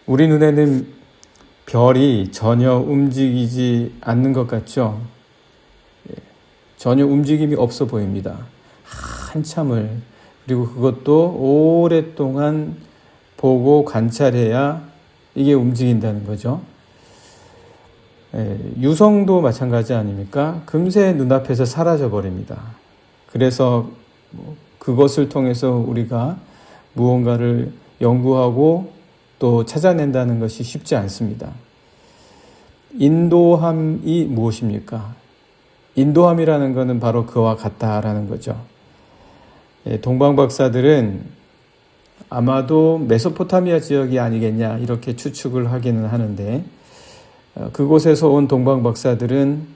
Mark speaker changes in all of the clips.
Speaker 1: 우리 눈에는 별이 전혀 움직이지 않는 것 같죠? 전혀 움직임이 없어 보입니다. 한참을, 그리고 그것도 오랫동안 보고 관찰해야 이게 움직인다는 거죠. 유성도 마찬가지 아닙니까? 금세 눈앞에서 사라져 버립니다. 그래서 그것을 통해서 우리가 무언가를 연구하고 또 찾아낸다는 것이 쉽지 않습니다. 인도함이 무엇입니까? 인도함이라는 것은 바로 그와 같다라는 거죠. 동방박사들은 아마도 메소포타미아 지역이 아니겠냐 이렇게 추측을 하기는 하는데, 그곳에서 온 동방박사들은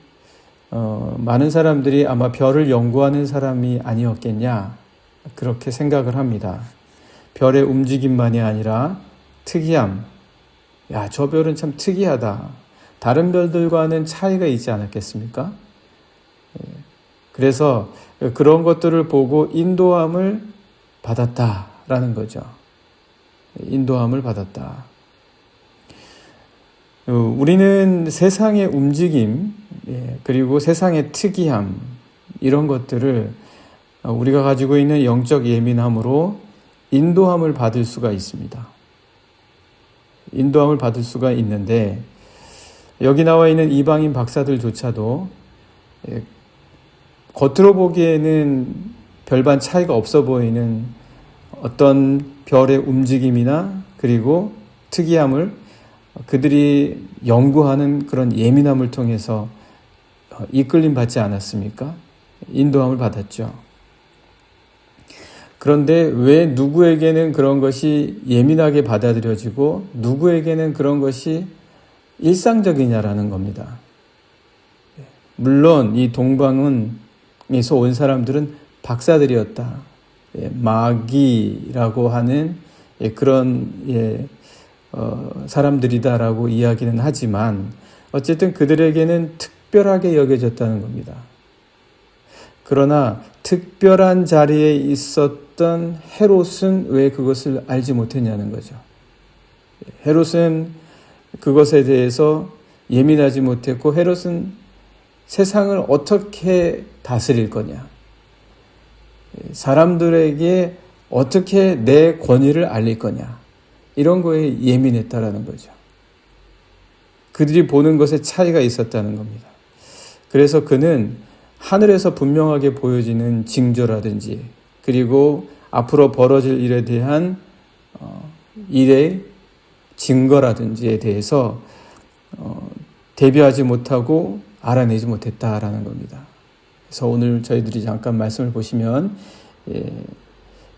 Speaker 1: 많은 사람들이 아마 별을 연구하는 사람이 아니었겠냐 그렇게 생각을 합니다. 별의 움직임만이 아니라 특이함, 야, 저 별은 참 특이하다, 다른 별들과는 차이가 있지 않았겠습니까? 그래서 그런 것들을 보고 인도함을 받았다라는 거죠. 인도함을 받았다. 우리는 세상의 움직임, 그리고 세상의 특이함, 이런 것들을 우리가 가지고 있는 영적 예민함으로 인도함을 받을 수가 있습니다. 인도함을 받을 수가 있는데, 여기 나와 있는 이방인 박사들조차도 겉으로 보기에는 별반 차이가 없어 보이는 어떤 별의 움직임이나 그리고 특이함을 그들이 연구하는 그런 예민함을 통해서 이끌림 받지 않았습니까? 인도함을 받았죠. 그런데 왜 누구에게는 그런 것이 예민하게 받아들여지고 누구에게는 그런 것이 일상적이냐라는 겁니다. 물론 이 동방에서 온 사람들은 박사들이었다. 마귀라고 하는 그런 사람들이다라고 이야기는 하지만 어쨌든 그들에게는 특별하게 여겨졌다는 겁니다. 그러나 특별한 자리에 있었던 헤롯은 왜 그것을 알지 못했냐는 거죠. 헤롯은 그것에 대해서 예민하지 못했고, 헤롯은 세상을 어떻게 다스릴 거냐, 사람들에게 어떻게 내 권위를 알릴 거냐, 이런 거에 예민했다라는 거죠. 그들이 보는 것에 차이가 있었다는 겁니다. 그래서 그는 하늘에서 분명하게 보여지는 징조라든지 그리고 앞으로 벌어질 일에 대한 일의 증거라든지에 대해서 대비하지 못하고 알아내지 못했다라는 겁니다. 그래서 오늘 저희들이 잠깐 말씀을 보시면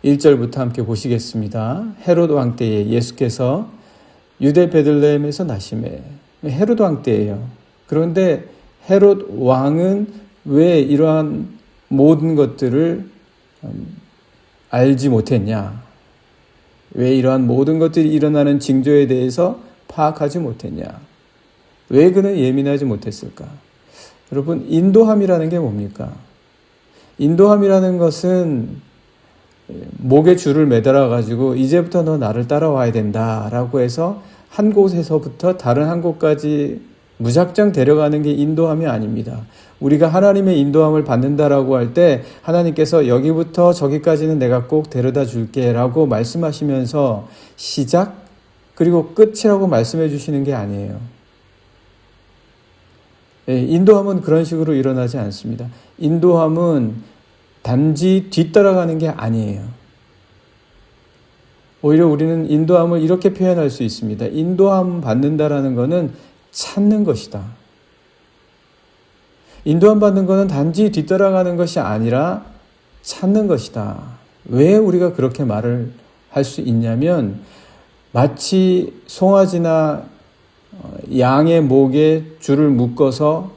Speaker 1: 1절부터 함께 보시겠습니다. 헤롯 왕 때에 예수께서 유대 베들레헴에서 나시매. 헤롯 왕 때예요. 그런데 헤롯 왕은 왜 이러한 모든 것들을 알지 못했냐? 왜 이러한 모든 것들이 일어나는 징조에 대해서 파악하지 못했냐? 왜 그는 예민하지 못했을까? 여러분, 인도함이라는 게 뭡니까? 인도함이라는 것은 목에 줄을 매달아 가지고 이제부터 너 나를 따라와야 된다라고 해서 한 곳에서부터 다른 한 곳까지 무작정 데려가는 게 인도함이 아닙니다. 우리가 하나님의 인도함을 받는다라고 할 때 하나님께서 여기부터 저기까지는 내가 꼭 데려다 줄게 라고 말씀하시면서 시작 그리고 끝이라고 말씀해 주시는 게 아니에요. 인도함은 그런 식으로 일어나지 않습니다. 인도함은 단지 뒤따라가는 게 아니에요. 오히려 우리는 인도함을 이렇게 표현할 수 있습니다. 인도함 받는다라는 것은 찾는 것이다. 인도함 받는 것은 단지 뒤따라가는 것이 아니라 찾는 것이다. 왜 우리가 그렇게 말을 할 수 있냐면 마치 송아지나 양의 목에 줄을 묶어서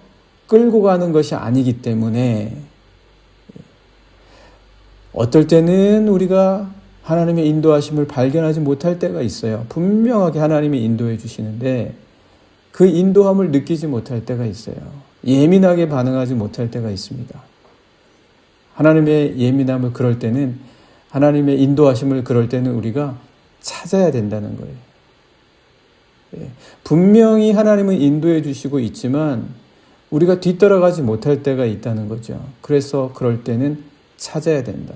Speaker 1: 끌고 가는 것이 아니기 때문에 어떨 때는 우리가 하나님의 인도하심을 발견하지 못할 때가 있어요. 분명하게 하나님이 인도해 주시는데 그 인도함을 느끼지 못할 때가 있어요. 예민하게 반응하지 못할 때가 있습니다. 하나님의 예민함을 그럴 때는, 하나님의 인도하심을 그럴 때는 우리가 찾아야 된다는 거예요. 분명히 하나님은 인도해 주시고 있지만 우리가 뒤따라가지 못할 때가 있다는 거죠. 그래서 그럴 때는 찾아야 된다.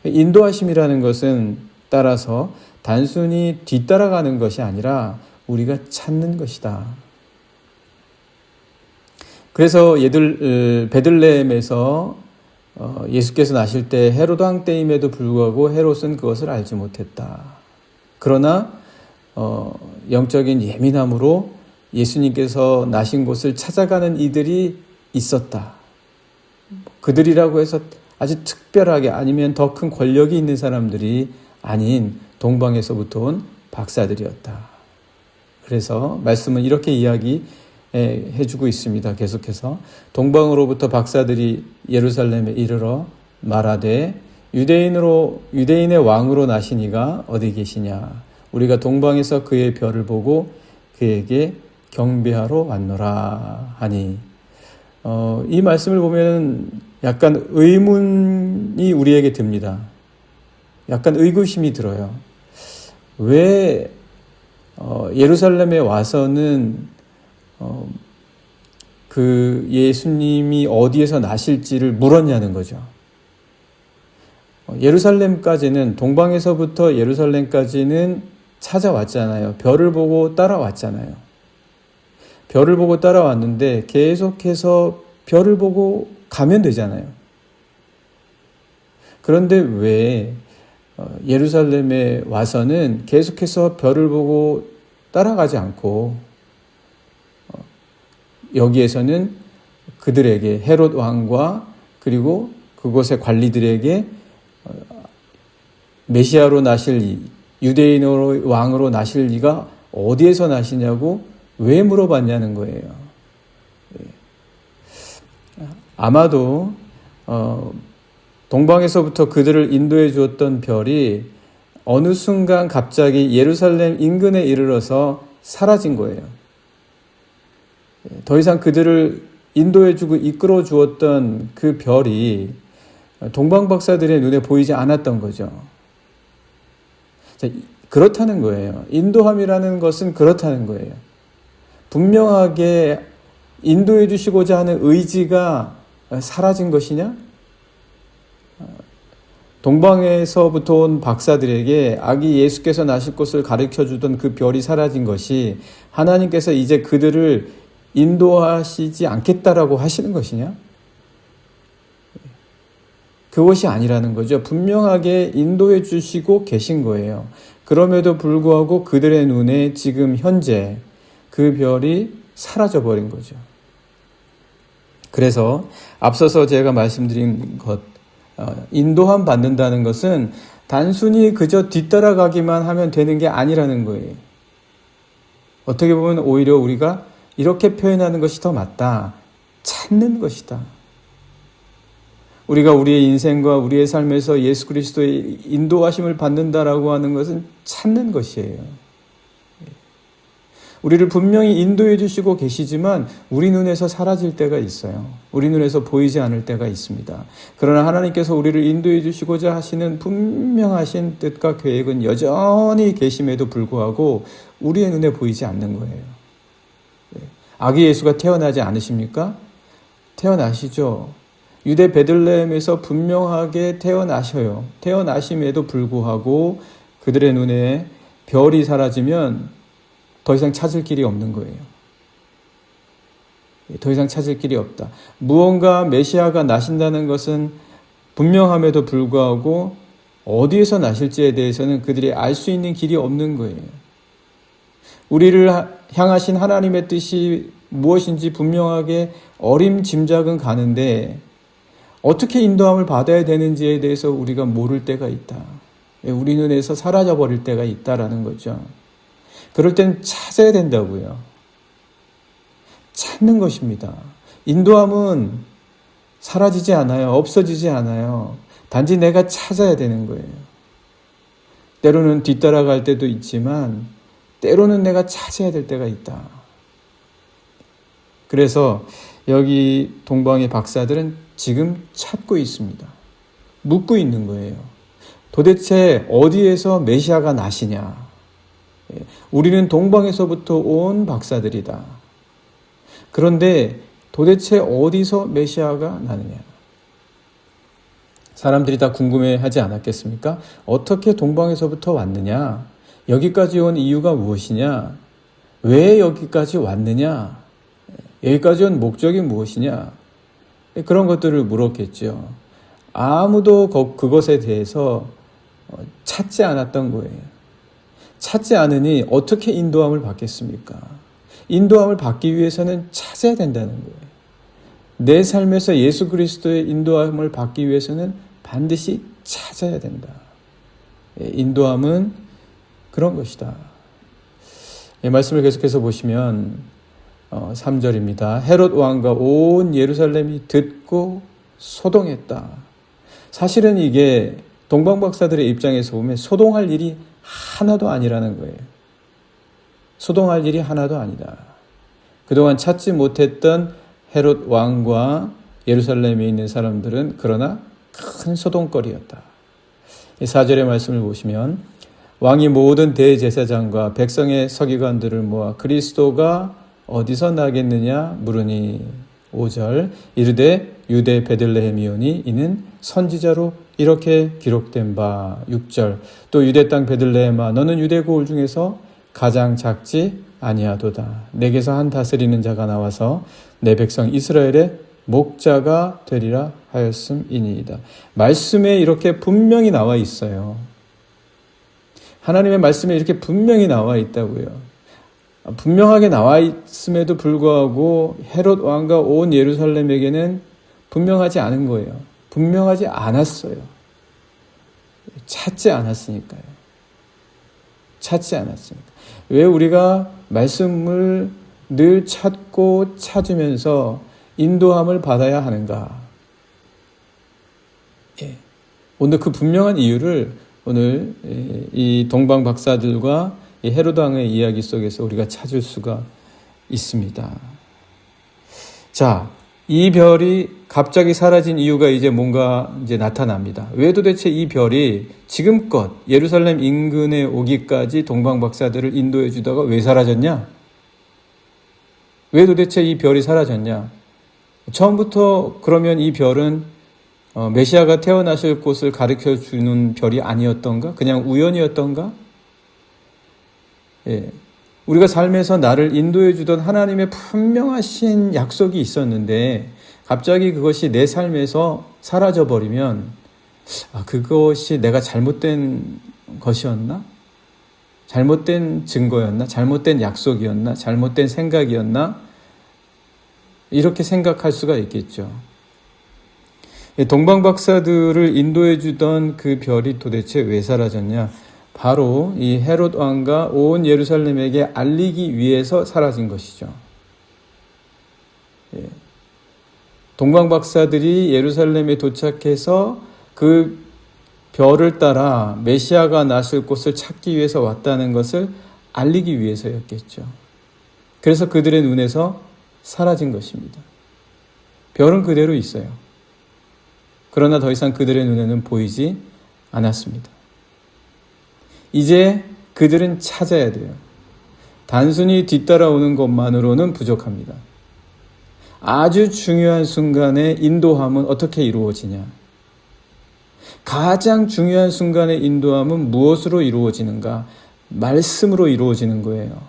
Speaker 1: 인도하심이라는 것은 따라서 단순히 뒤따라가는 것이 아니라 우리가 찾는 것이다. 그래서 베들레헴에서 예수께서 나실 때 헤롯 왕 때임에도 불구하고 헤롯은 그것을 알지 못했다. 그러나 영적인 예민함으로 예수님께서 나신 곳을 찾아가는 이들이 있었다. 그들이라고 해서 아주 특별하게 아니면 더 큰 권력이 있는 사람들이 아닌 동방에서부터 온 박사들이었다. 그래서 말씀은 이렇게 이야기해주고 있습니다. 계속해서 동방으로부터 박사들이 예루살렘에 이르러 말하되 유대인의 왕으로 나신 이가 어디 계시냐? 우리가 동방에서 그의 별을 보고 그에게 경배하러 왔노라 하니, 이 말씀을 보면 약간 의문이 우리에게 듭니다. 약간 의구심이 들어요. 왜 예루살렘에 와서는 그 예수님이 어디에서 나실지를 물었냐는 거죠. 예루살렘까지는, 동방에서부터 예루살렘까지는 찾아왔잖아요. 별을 보고 따라왔잖아요. 별을 보고 따라왔는데 계속해서 별을 보고 가면 되잖아요. 그런데 왜 예루살렘에 와서는 계속해서 별을 보고 따라가지 않고 여기에서는 그들에게, 헤롯 왕과 그리고 그곳의 관리들에게 메시아로 나실 유대인으로 왕으로 나실 이가 어디에서 나시냐고 왜 물어봤냐는 거예요. 아마도 동방에서부터 그들을 인도해 주었던 별이 어느 순간 갑자기 예루살렘 인근에 이르러서 사라진 거예요. 더 이상 그들을 인도해 주고 이끌어 주었던 그 별이 동방 박사들의 눈에 보이지 않았던 거죠. 그렇다는 거예요. 인도함이라는 것은 그렇다는 거예요. 분명하게 인도해 주시고자 하는 의지가 사라진 것이냐? 동방에서부터 온 박사들에게 아기 예수께서 나실 곳을 가르쳐 주던 그 별이 사라진 것이 하나님께서 이제 그들을 인도하시지 않겠다라고 하시는 것이냐? 그것이 아니라는 거죠. 분명하게 인도해 주시고 계신 거예요. 그럼에도 불구하고 그들의 눈에 지금 현재 그 별이 사라져 버린 거죠. 그래서 앞서서 제가 말씀드린 것, 인도함 받는다는 것은 단순히 그저 뒤따라가기만 하면 되는 게 아니라는 거예요. 어떻게 보면 오히려 우리가 이렇게 표현하는 것이 더 맞다. 찾는 것이다. 우리가 우리의 인생과 우리의 삶에서 예수 그리스도의 인도하심을 받는다라고 하는 것은 찾는 것이에요. 우리를 분명히 인도해 주시고 계시지만 우리 눈에서 사라질 때가 있어요. 우리 눈에서 보이지 않을 때가 있습니다. 그러나 하나님께서 우리를 인도해 주시고자 하시는 분명하신 뜻과 계획은 여전히 계심에도 불구하고 우리의 눈에 보이지 않는 거예요. 아기 예수가 태어나지 않으십니까? 태어나시죠. 유대 베들레헴에서 분명하게 태어나셔요. 태어나심에도 불구하고 그들의 눈에 별이 사라지면 더 이상 찾을 길이 없는 거예요. 더 이상 찾을 길이 없다. 무언가 메시아가 나신다는 것은 분명함에도 불구하고 어디에서 나실지에 대해서는 그들이 알 수 있는 길이 없는 거예요. 우리를 향하신 하나님의 뜻이 무엇인지 분명하게 어림짐작은 가는데 어떻게 인도함을 받아야 되는지에 대해서 우리가 모를 때가 있다. 우리 눈에서 사라져 버릴 때가 있다라는 거죠. 그럴 땐 찾아야 된다고요. 찾는 것입니다. 인도함은 사라지지 않아요. 없어지지 않아요. 단지 내가 찾아야 되는 거예요. 때로는 뒤따라갈 때도 있지만 때로는 내가 찾아야 될 때가 있다. 그래서 여기 동방의 박사들은 지금 찾고 있습니다. 묻고 있는 거예요. 도대체 어디에서 메시아가 나시냐? 우리는 동방에서부터 온 박사들이다. 그런데 도대체 어디서 메시아가 나느냐? 사람들이 다 궁금해하지 않았겠습니까? 어떻게 동방에서부터 왔느냐? 여기까지 온 이유가 무엇이냐? 왜 여기까지 왔느냐? 여기까지 온 목적이 무엇이냐? 그런 것들을 물었겠죠. 아무도 그것에 대해서 찾지 않았던 거예요. 찾지 않으니 어떻게 인도함을 받겠습니까? 인도함을 받기 위해서는 찾아야 된다는 거예요. 내 삶에서 예수 그리스도의 인도함을 받기 위해서는 반드시 찾아야 된다. 인도함은 그런 것이다. 이 말씀을 계속해서 보시면 3절입니다. 헤롯 왕과 온 예루살렘이 듣고 소동했다. 사실은 이게 동방박사들의 입장에서 보면 소동할 일이 하나도 아니라는 거예요. 소동할 일이 하나도 아니다. 그동안 찾지 못했던 헤롯 왕과 예루살렘에 있는 사람들은 그러나 큰 소동거리였다. 4절의 말씀을 보시면 왕이 모든 대제사장과 백성의 서기관들을 모아 그리스도가 어디서 나겠느냐 물으니 5절 이르되 유대 베들레헴이오니 이는 선지자로 이렇게 기록된 바 6절 또 유대 땅 베들레헴아 너는 유대 고을 중에서 가장 작지 아니하도다. 내게서 한 다스리는 자가 나와서 내 백성 이스라엘의 목자가 되리라 하였음이니이다. 말씀에 이렇게 분명히 나와 있어요. 하나님의 말씀에 이렇게 분명히 나와 있다고요. 분명하게 나와 있음에도 불구하고 헤롯 왕과 온 예루살렘에게는 분명하지 않은 거예요. 분명하지 않았어요. 찾지 않았으니까요. 찾지 않았으니까. 왜 우리가 말씀을 늘 찾고 찾으면서 인도함을 받아야 하는가? 오늘 그 분명한 이유를 오늘 이 동방 박사들과 이 헤롯 왕의 이야기 속에서 우리가 찾을 수가 있습니다. 자, 이 별이 갑자기 사라진 이유가 이제 뭔가 이제 나타납니다. 왜 도대체 이 별이 지금껏 예루살렘 인근에 오기까지 동방 박사들을 인도해 주다가 왜 사라졌냐? 왜 도대체 이 별이 사라졌냐? 처음부터 그러면 이 별은 메시아가 태어나실 곳을 가르쳐 주는 별이 아니었던가? 그냥 우연이었던가? 예. 우리가 삶에서 나를 인도해 주던 하나님의 분명하신 약속이 있었는데 갑자기 그것이 내 삶에서 사라져 버리면 그것이 내가 잘못된 것이었나? 잘못된 증거였나? 잘못된 약속이었나? 잘못된 생각이었나? 이렇게 생각할 수가 있겠죠. 동방 박사들을 인도해 주던 그 별이 도대체 왜 사라졌냐? 바로 이 헤롯 왕과 온 예루살렘에게 알리기 위해서 사라진 것이죠. 동방 박사들이 예루살렘에 도착해서 그 별을 따라 메시아가 나실 곳을 찾기 위해서 왔다는 것을 알리기 위해서였겠죠. 그래서 그들의 눈에서 사라진 것입니다. 별은 그대로 있어요. 그러나 더 이상 그들의 눈에는 보이지 않았습니다. 이제 그들은 찾아야 돼요. 단순히 뒤따라오는 것만으로는 부족합니다. 아주 중요한 순간에 인도함은 어떻게 이루어지냐? 가장 중요한 순간의 인도함은 무엇으로 이루어지는가? 말씀으로 이루어지는 거예요.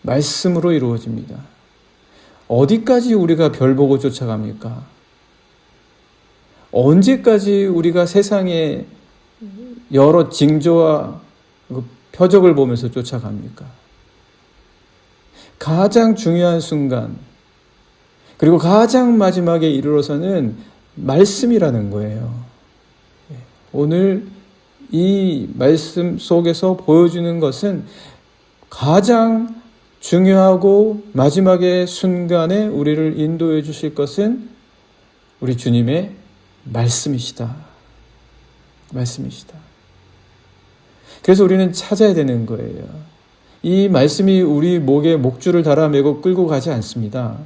Speaker 1: 말씀으로 이루어집니다. 어디까지 우리가 별 보고 쫓아갑니까? 언제까지 우리가 세상에 여러 징조와 표적을 보면서 쫓아갑니까? 가장 중요한 순간, 그리고 가장 마지막에 이르러서는 말씀이라는 거예요. 오늘 이 말씀 속에서 보여주는 것은 가장 중요하고 마지막의 순간에 우리를 인도해 주실 것은 우리 주님의 말씀이시다. 말씀이시다. 그래서 우리는 찾아야 되는 거예요. 이 말씀이 우리 목에 목줄을 달아매고 끌고 가지 않습니다.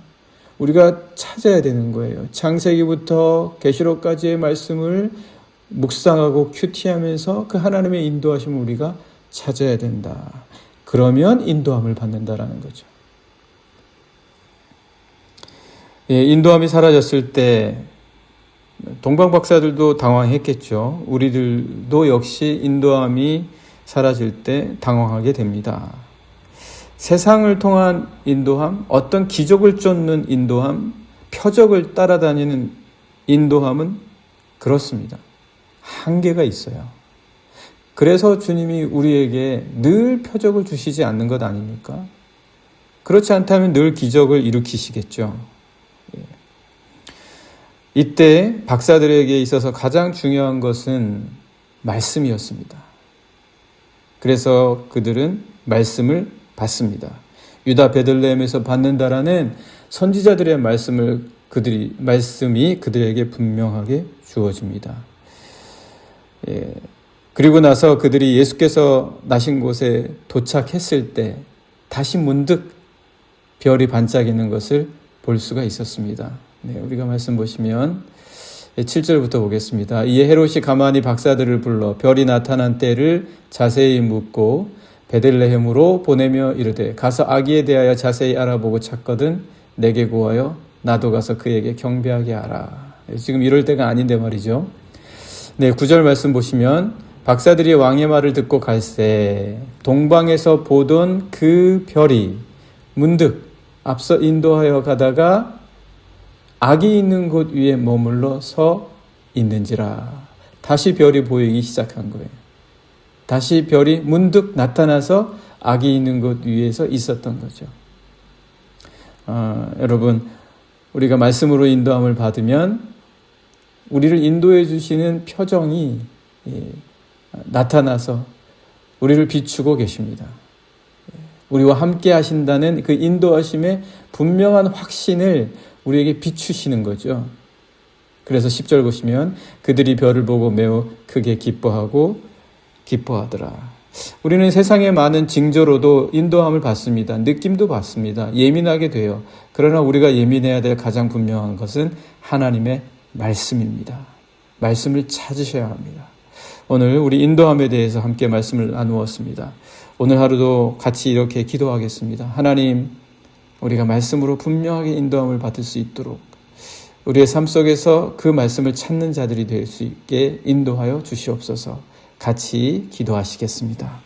Speaker 1: 우리가 찾아야 되는 거예요. 창세기부터 계시록까지의 말씀을 묵상하고 큐티하면서 그 하나님의 인도하심을 우리가 찾아야 된다. 그러면 인도함을 받는다라는 거죠. 예, 인도함이 사라졌을 때 동방 박사들도 당황했겠죠. 우리들도 역시 인도함이 사라질 때 당황하게 됩니다. 세상을 통한 인도함, 어떤 기적을 쫓는 인도함, 표적을 따라다니는 인도함은 그렇습니다. 한계가 있어요. 그래서 주님이 우리에게 늘 표적을 주시지 않는 것 아닙니까? 그렇지 않다면 늘 기적을 일으키시겠죠. 이때 박사들에게 있어서 가장 중요한 것은 말씀이었습니다. 그래서 그들은 말씀을 받습니다. 유다 베들레헴에서 받는다라는 선지자들의 말씀이 그들에게 분명하게 주어집니다. 그리고 나서 그들이 예수께서 나신 곳에 도착했을 때 다시 문득 별이 반짝이는 것을 볼 수가 있었습니다. 우리가 말씀 보시면 7절부터 보겠습니다. 이에 헤롯이 가만히 박사들을 불러 별이 나타난 때를 자세히 묻고 베들레헴으로 보내며 이르되 가서 아기에 대하여 자세히 알아보고 찾거든 내게 구하여 나도 가서 그에게 경배하게 하라. 지금 이럴 때가 아닌데 말이죠. 9절 말씀 보시면 박사들이 왕의 말을 듣고 갈새 동방에서 보던 그 별이 문득 앞서 인도하여 가다가 아기 있는 곳 위에 머물러 서 있는지라. 다시 별이 보이기 시작한 거예요. 다시 별이 문득 나타나서 아기 있는 곳 위에서 있었던 거죠. 여러분, 우리가 말씀으로 인도함을 받으면 우리를 인도해 주시는 표정이 나타나서 우리를 비추고 계십니다. 우리와 함께 하신다는 그 인도하심의 분명한 확신을 우리에게 비추시는 거죠. 그래서 10절 보시면 그들이 별을 보고 매우 크게 기뻐하더라. 우리는 세상의 많은 징조로도 인도함을 받습니다. 느낌도 받습니다. 예민하게 돼요. 그러나 우리가 예민해야 될 가장 분명한 것은 하나님의 말씀입니다. 말씀을 찾으셔야 합니다. 오늘 우리 인도함에 대해서 함께 말씀을 나누었습니다. 오늘 하루도 같이 이렇게 기도하겠습니다. 하나님, 우리가 말씀으로 분명하게 인도함을 받을 수 있도록 우리의 삶 속에서 그 말씀을 찾는 자들이 될 수 있게 인도하여 주시옵소서. 같이 기도하시겠습니다.